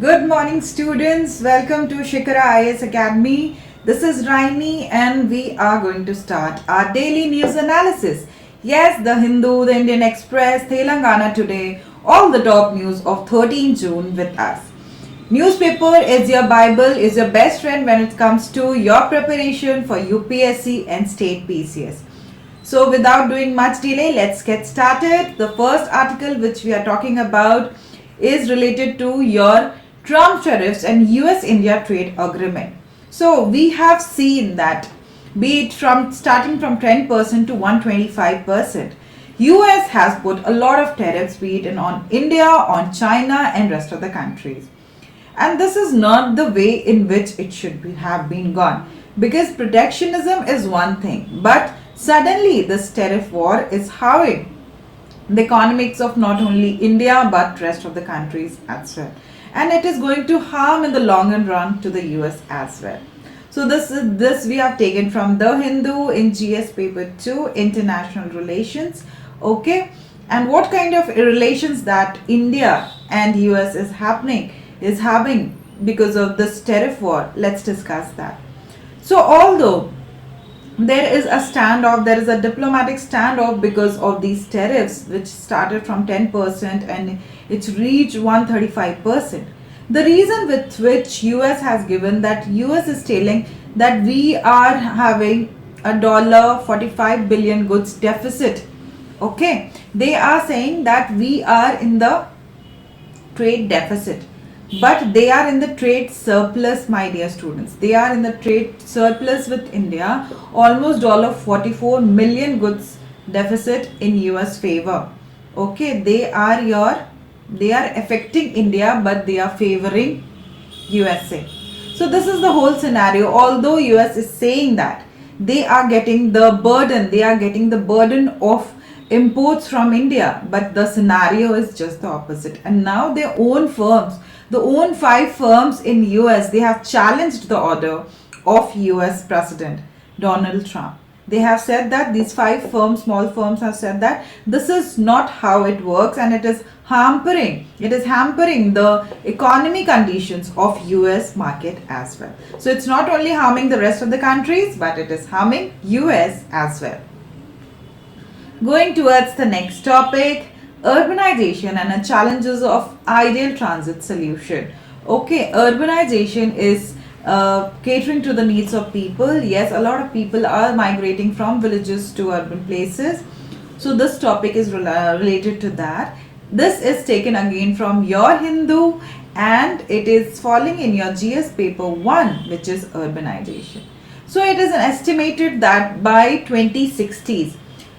Good morning, students. Welcome to Shikara IS Academy. This is Raini, and we are going to start our daily news analysis. Yes, the Hindu, the Indian Express, Telangana Today, all the top news of 13 June with us. Newspaper is your Bible, is your best friend when it comes to your preparation for UPSC and state PCS. So without doing much delay, let's get started. The first article which we are talking about is related to your Trump tariffs and U.S. India trade agreement. So we have seen that be it from starting from 10% to 125%. US has put a lot of tariffs, be it on India, on China and rest of the countries. And this is not the way in which it should have been gone, because protectionism is one thing, but suddenly this tariff war is harming the economics of not only India but rest of the countries as well, and it is going to harm in the long run to the US as well. So this we have taken from the Hindu in GS paper 2, international relations. Okay, and what kind of relations that India and US is having because of this tariff war, let's discuss that. So although there is a standoff, there is a diplomatic standoff because of these tariffs which started from 10% and it's reached 135%. The reason with which US has given that, US is telling that we are having a $45 billion goods deficit. Okay, they are saying that we are in the trade deficit, but they are in the trade surplus, my dear students. They are in the trade surplus with India, almost $44 million goods deficit in US favor. Okay, they are affecting India, but they are favoring USA. So this is the whole scenario. Although US is saying that they are getting the burden of imports from India, but the scenario is just the opposite. And now their own firms, the own 5 firms in US, they have challenged the order of US President Donald Trump. They have said that these 5 firms, small firms, have said that this is not how it works, and it is hampering the economy conditions of US market as well. So it's not only harming the rest of the countries, but it is harming US as well. Going towards the next topic, urbanization and the challenges of ideal transit solution. Okay, urbanization is catering to the needs of people. Yes, a lot of people are migrating from villages to urban places. So this topic is related to that. This is taken again from your Hindu, and it is falling in your GS paper 1, which is urbanization. So it is estimated that by 2060s,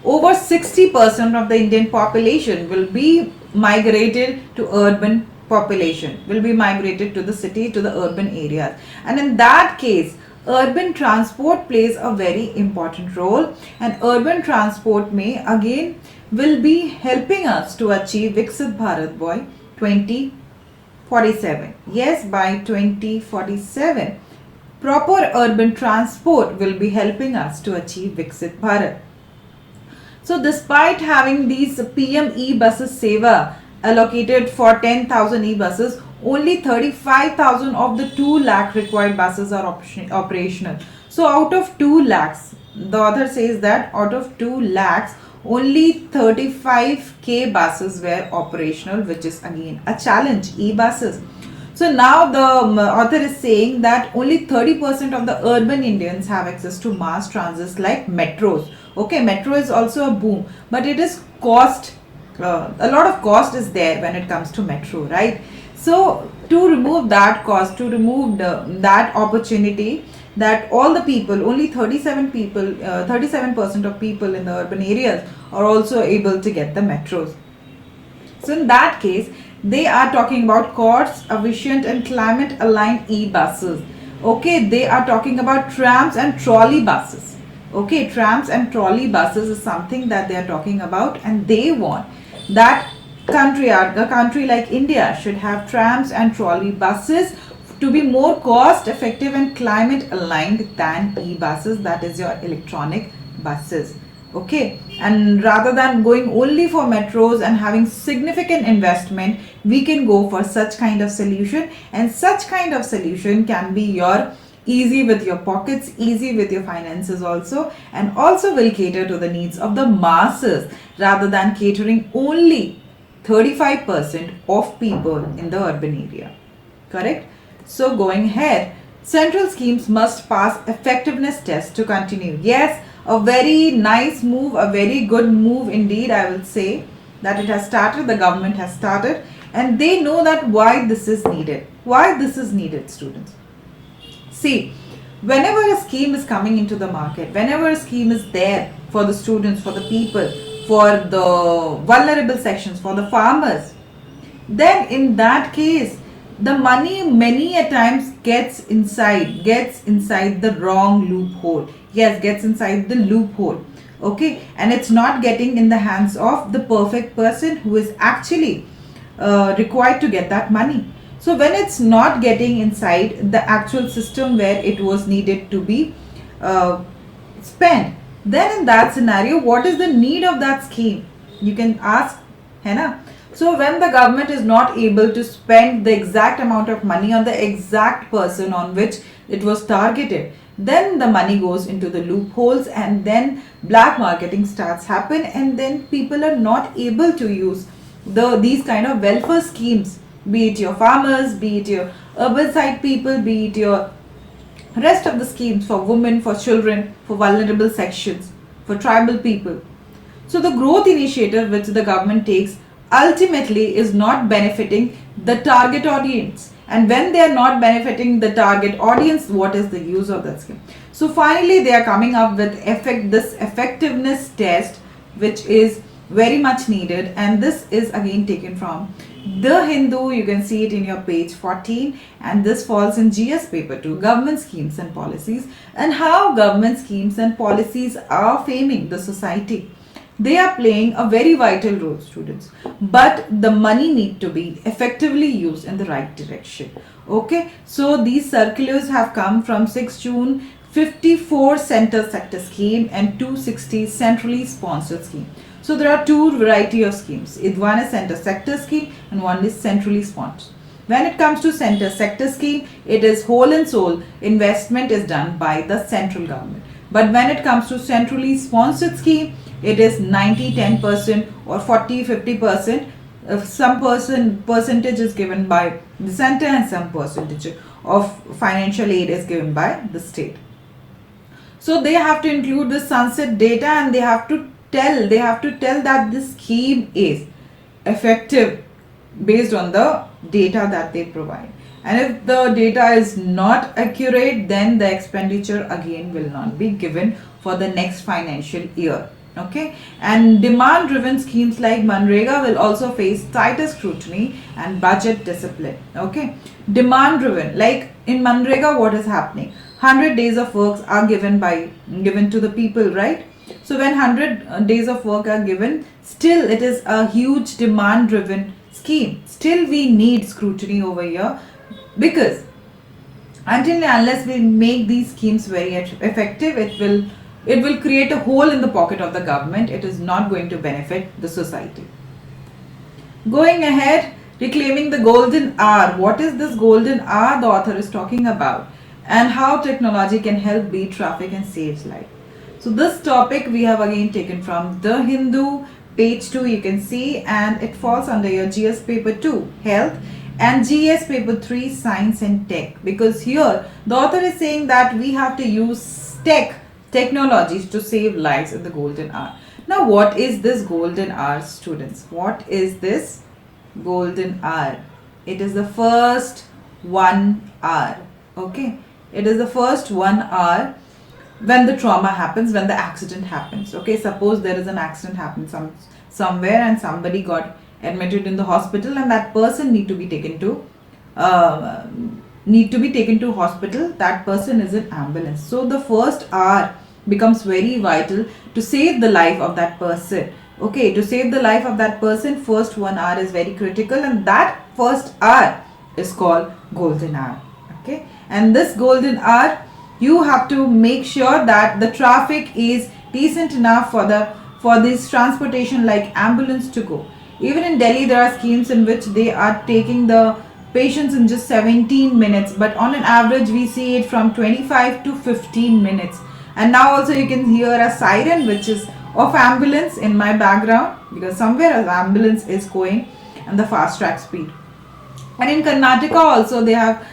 over 60% of the Indian population will be migrated to urban population, will be migrated to the city, to the urban areas. And in that case, urban transport plays a very important role, and urban transport will be helping us to achieve Viksit Bharat by 2047. Yes, by 2047, proper urban transport will be helping us to achieve Viksit Bharat. So despite having these PM e-buses Seva allocated for 10,000 e-buses, only 35,000 of the 2 lakh required buses are operational. So out of 2 lakhs, the author says that out of 2 lakhs, only 35k buses were operational, which is again a challenge, e-buses. So now the author is saying that only 30% of the urban Indians have access to mass transits like metros. Okay, metro is also a boom, but it is cost. A lot of cost is there when it comes to metro, right? So to remove that cost, to remove that opportunity, that all the people, only 37% of people in the urban areas are also able to get the metros. So in that case, they are talking about cost efficient and climate aligned e-buses. Okay, they are talking about trams and trolley buses. Okay, trams and trolley buses is something that they are talking about, and they want that a country like India should have trams and trolley buses to be more cost effective and climate aligned than e-buses, that is your electronic buses. Okay, and rather than going only for metros and having significant investment, we can go for such kind of solution, and such kind of solution can be your easy with your pockets, easy with your finances also, and also will cater to the needs of the masses rather than catering only 35% of people in the urban area. Correct? So going ahead, central schemes must pass effectiveness test to continue. Yes, a very nice move, a very good move indeed, I will say that it has started, the government has started, and they know that why this is needed. Why this is needed, students. See, whenever a scheme is coming into the market, whenever a scheme is there for the students, for the people, for the vulnerable sections, for the farmers, then in that case, the money many a times gets inside the wrong loophole. Yes, gets inside the loophole. Okay, and it's not getting in the hands of the perfect person who is actually required to get that money. So when it's not getting inside the actual system where it was needed to be uh, spent, then in that scenario, what is the need of that scheme? You can ask, है ना? So when the government is not able to spend the exact amount of money on the exact person on which it was targeted, then the money goes into the loopholes, and then black marketing starts happen, and then people are not able to use these kind of welfare schemes, be it your farmers, be it your urban side people, be it your rest of the schemes for women, for children, for vulnerable sections, for tribal people. So the growth initiative which the government takes ultimately is not benefiting the target audience. And when they are not benefiting the target audience, what is the use of that scheme? So finally they are coming up with this effectiveness test, which is very much needed, and this is again taken from The Hindu. You can see it in your page 14, and this falls in GS paper 2, government schemes and policies, and how government schemes and policies are faming the society. They are playing a very vital role, students, but the money need to be effectively used in the right direction. Okay, so these circulars have come from 6 June, 54 center sector scheme and 260 centrally sponsored scheme. So there are two variety of schemes. One is center sector scheme and one is centrally sponsored. When it comes to center sector scheme, it is whole and sole investment is done by the central government. But when it comes to centrally sponsored scheme, it is 90-10% or 40-50%. Some percentage is given by the center and some percentage of financial aid is given by the state. So they have to include the sunset data, and they have to tell that this scheme is effective based on the data that they provide. And if the data is not accurate, then the expenditure again will not be given for the next financial year. Okay, and demand driven schemes like Manrega will also face tighter scrutiny and budget discipline. Okay, demand driven, like in Manrega, what is happening? 100 days of works are given to the people, right? So when 100 days of work are given, still it is a huge demand driven scheme. Still we need scrutiny over here, because until and unless we make these schemes very effective, it will create a hole in the pocket of the government. It is not going to benefit the society. Going ahead, reclaiming the golden hour. What is this golden hour the author is talking about, and how technology can help beat traffic and saves life? So this topic we have again taken from The Hindu, page 2 you can see, and it falls under your GS paper 2, health, and GS paper 3, science and tech, because here the author is saying that we have to use technologies to save lives in the golden hour. Now what is this golden hour, students? What is this golden hour? It is the first 1 hour. Okay, it is the first 1 hour when the trauma happens, when the accident happens. Okay, suppose there is an accident happened somewhere and somebody got admitted in the hospital, and that person need to be taken to hospital. That person is in ambulance. So the first hour becomes very vital to save the life of that person. Okay, to save the life of that person, first 1 hour is very critical, and that first hour is called golden hour. Okay, and this golden hour, you have to make sure that the traffic is decent enough for this transportation like ambulance to go. Even in Delhi, there are schemes in which they are taking the patients in just 17 minutes, but on an average, we see it from 25 to 15 minutes. And now also you can hear a siren, which is of ambulance in my background, because somewhere an ambulance is going and the fast track speed. And in Karnataka also they have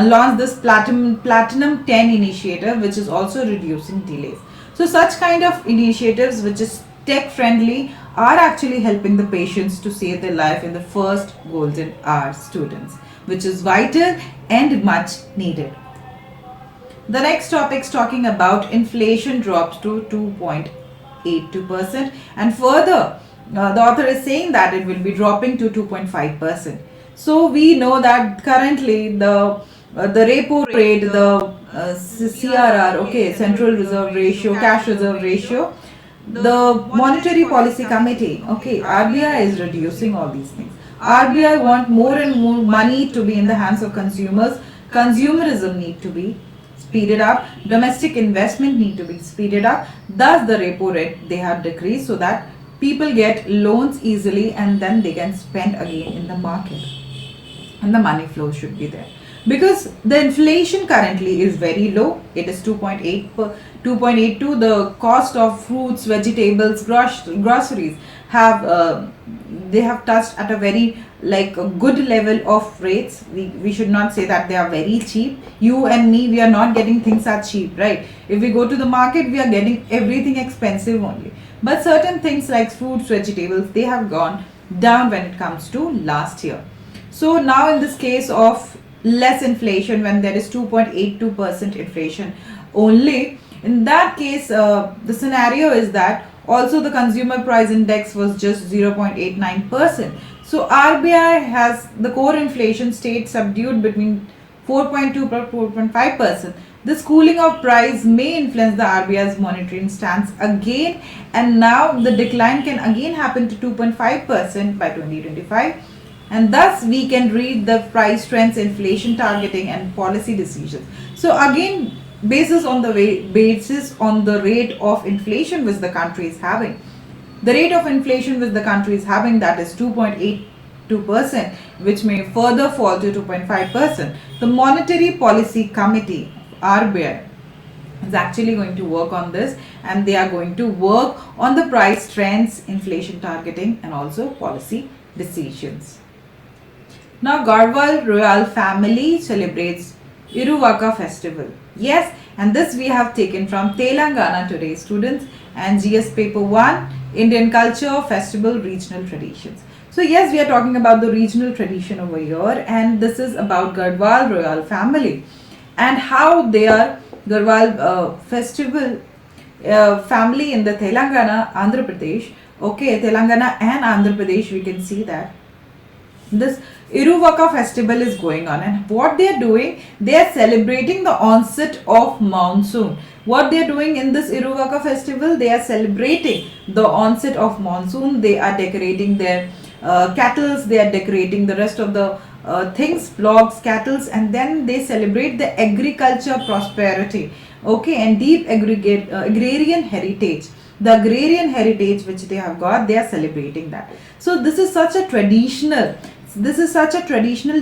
launched this platinum 10 initiative, which is also reducing delays. So such kind of initiatives which is tech friendly are actually helping the patients to save their life in the first golden hour, students, which is vital and much needed. The next topic is talking about inflation drops to 2.82%, and further the author is saying that it will be dropping to 2.5%. So we know that currently the repo rate, the CRR, okay, Central Reserve Ratio, Cash Reserve Ratio, the Monetary Policy Committee, okay, RBI is reducing all these things. RBI want more and more money to be in the hands of consumers. Consumerism need to be speeded up. Domestic investment need to be speeded up. Thus the repo rate they have decreased so that people get loans easily and then they can spend again in the market. And the money flow should be there. Because the inflation currently is very low, it is 2.82. The cost of fruits, vegetables, groceries have they have touched at a very like a good level of rates. We should not say that they are very cheap. You and me, we are not getting things are cheap, right? If we go to the market, we are getting everything expensive only. But certain things like fruits, vegetables, they have gone down when it comes to last year. So now in this case of less inflation, when there is 2.82% inflation only, in that case the scenario is that also the consumer price index was just 0.89%. So RBI has the core inflation stayed subdued between 4.2 to 4.5%. This cooling of price may influence the RBI's monitoring stance again, and now the decline can again happen to 2.5% by 2025. And thus we can read the price trends, inflation targeting and policy decisions. So again, basis on the rate of inflation which the country is having. The rate of inflation which the country is having, that is 2.82%, which may further fall to 2.5%. The Monetary Policy Committee, RBI, is actually going to work on this, and they are going to work on the price trends, inflation targeting and also policy decisions. Now Garhwal royal family celebrates Eruvaka Festival. Yes, and this we have taken from Telangana today, students, and GS paper 1, Indian culture, festival, regional traditions. So yes, we are talking about the regional tradition over here, and this is about Garhwal royal family and how their Garhwal festival family in the Telangana, Andhra Pradesh, okay, Telangana and Andhra Pradesh, we can see that this Eruvaka festival is going on, and what they are doing, they are celebrating the onset of monsoon. What they are doing in this Eruvaka festival, they are celebrating the onset of monsoon. They are decorating their cattle, they are decorating the rest of the things, flogs, cattle, and then they celebrate the agriculture prosperity, okay, and deep agrarian heritage. The agrarian heritage which they have got, they are celebrating that. So this is such a traditional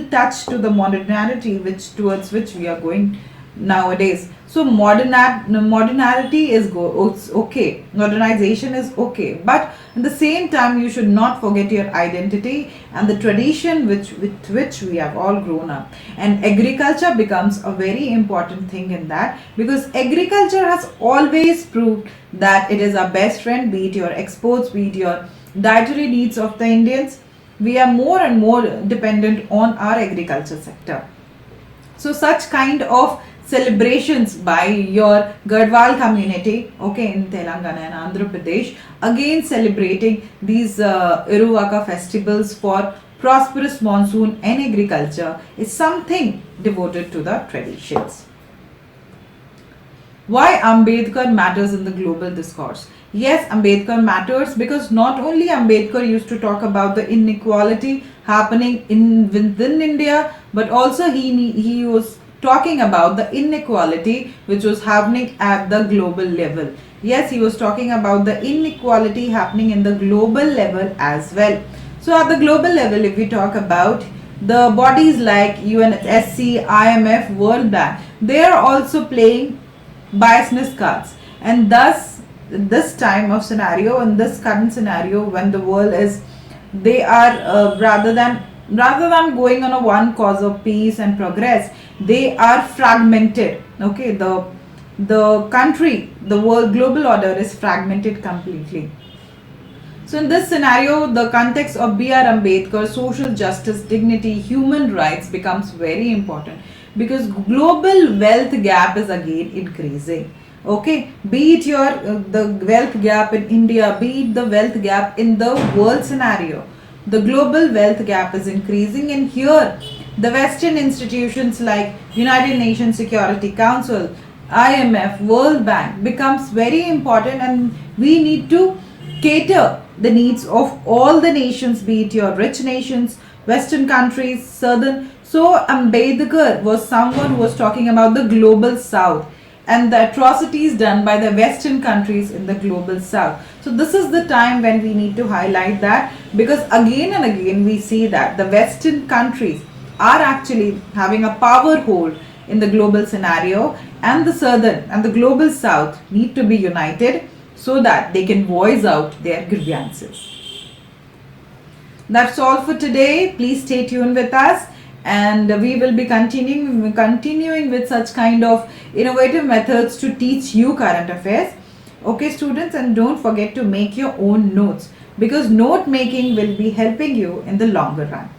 touch to the modernity towards which we are going nowadays. So modernity is okay, modernization is okay, but at the same time you should not forget your identity and the tradition with which we have all grown up. And agriculture becomes a very important thing in that, because agriculture has always proved that it is our best friend, be it your exports, be it your dietary needs of the Indians. We are more and more dependent on our agriculture sector. So such kind of celebrations by your Garhwal community, okay, in Telangana and Andhra Pradesh, again celebrating these Eruvaka festivals for prosperous monsoon and agriculture, is something devoted to the traditions. Why Ambedkar matters in the global discourse? Yes, Ambedkar matters because not only Ambedkar used to talk about the inequality happening within India, but also he was talking about the inequality which was happening at the global level. Yes, he was talking about the inequality happening in the global level as well. So at the global level, if we talk about the bodies like UNSC, IMF, World Bank, they are also playing biasness cards, and thus this time of scenario, in this current scenario, when the world is, they are rather than going on a one cause of peace and progress, they are fragmented. Okay, the country, the world global order is fragmented completely. So in this scenario, the context of B.R. Ambedkar, social justice, dignity, human rights becomes very important, because global wealth gap is again increasing. Okay, be it your the wealth gap in India, be it the wealth gap in the world scenario, the global wealth gap is increasing, and here the Western institutions like United Nations Security Council, IMF, World Bank becomes very important, and we need to cater the needs of all the nations, be it your rich nations, Western countries, Southern. So Ambedkar was someone who was talking about the global South and the atrocities done by the Western countries in the global South. So this is the time when we need to highlight that, because again and again we see that the Western countries are actually having a power hold in the global scenario, and the Southern and the global South need to be united so that they can voice out their grievances. That's all for today. Please stay tuned with us, and we will be continuing with such kind of innovative methods to teach you current affairs. Okay, students, and don't forget to make your own notes, because note making will be helping you in the longer run.